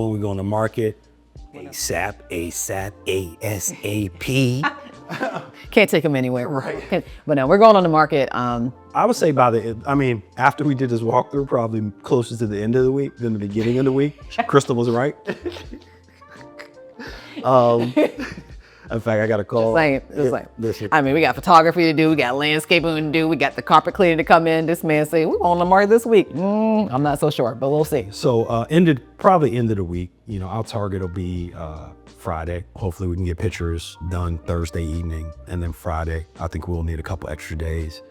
when we go on the market. ASAP, ASAP, ASAP. Can't take them anywhere. Right. But no, we're going on the market. I would say after we did this walkthrough, probably closer to the end of the week than the beginning of the week. Crystal was right. In fact, I got a call. Just like, I mean, we got photography to do, we got landscaping to do, we got the carpet cleaning to come in. This man say, we're on the market this week. I'm not so sure, but we'll see. So probably end of the week, our target will be Friday. Hopefully we can get pictures done Thursday evening, and then Friday, I think we'll need a couple extra days.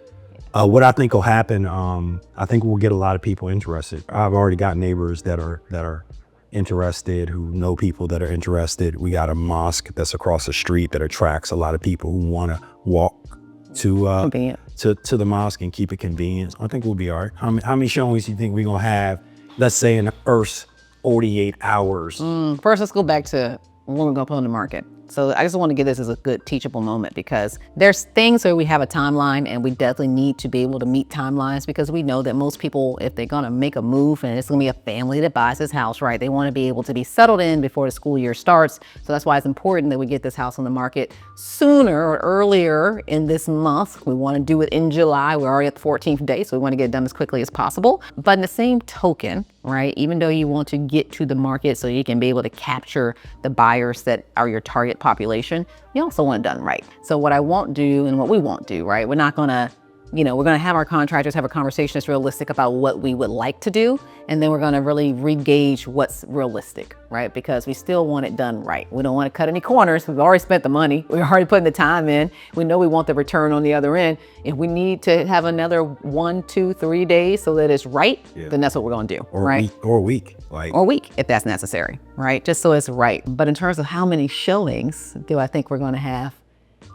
What I think will happen, I think we'll get a lot of people interested. I've already got neighbors that are interested, who know people that are interested. We got a mosque that's across the street that attracts a lot of people who want to walk to the mosque and keep it convenient. I think we'll be all right. How many showings do you think we're gonna have, let's say, in the first 48 hours? First, let's go back to when we're gonna put on the market. So I just want to give this as a good teachable moment, because there's things where we have a timeline, and we definitely need to be able to meet timelines, because we know that most people, if they're gonna make a move and it's gonna be a family that buys this house, right, they want to be able to be settled in before the school year starts. So that's why it's important that we get this house on the market sooner or earlier in this month. We want to do it in July. We're already at the 14th day, so we want to get it done as quickly as possible. But in the same token, right, even though you want to get to the market so you can be able to capture the buyers that are your target population, you also want it done right. So what I won't do and what we won't do, right, we're not gonna, we're gonna have our contractors have a conversation that's realistic about what we would like to do, and then we're gonna really re-gauge what's realistic, right? Because we still want it done right. We don't want to cut any corners. We've already spent the money. We're already putting the time in. We know we want the return on the other end. If we need to have another 1, 2, 3 days so that it's right, then that's what we're gonna do, right? Or a week. Or a week, if that's necessary, right? Just so it's right. But in terms of how many showings do I think we're gonna have?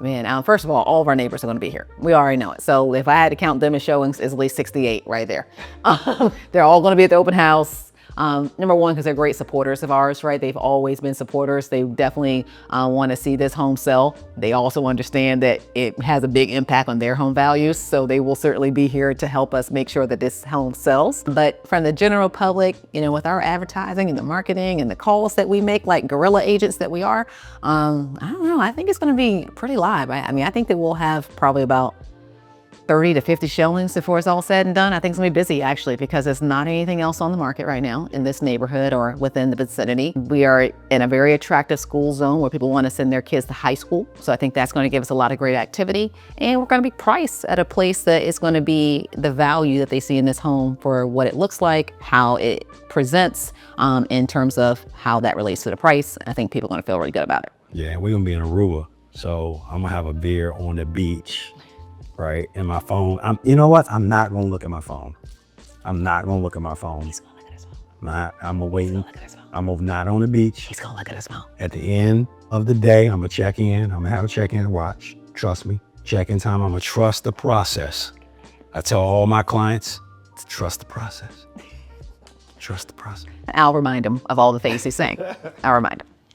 Man, first of all of our neighbors are going to be here. We already know it. So if I had to count them as showings, it's at least 68 right there. They're all going to be at the open house. Number one, because they're great supporters of ours, right? They've always been supporters. They definitely want to see this home sell. They also understand that it has a big impact on their home values. So they will certainly be here to help us make sure that this home sells. But from the general public, with our advertising and the marketing and the calls that we make, like guerrilla agents that we are, I don't know. I think it's going to be pretty live. I think that we'll have probably about 30 to 50 showings before it's all said and done. I think it's gonna be busy, actually, because there's not anything else on the market right now in this neighborhood or within the vicinity. We are in a very attractive school zone where people want to send their kids to high school. So I think that's going to give us a lot of great activity. And we're going to be priced at a place that is going to be the value that they see in this home for what it looks like, how it presents in terms of how that relates to the price. I think people are going to feel really good about it. Yeah, we're going to be in Aruba. So I'm going to have a beer on the beach. Right, and my phone. You know what? I'm not gonna look at my phone. I'm not gonna look at my phone. He's gonna look at his phone. I'm waiting. I'm not on the beach. He's gonna look at his phone. At the end of the day, I'm gonna check in. I'm gonna have a check-in watch. Trust me. Check-in time. I'm gonna trust the process. I tell all my clients to trust the process. Trust the process. I'll remind him of all the things he's saying. I'll remind him.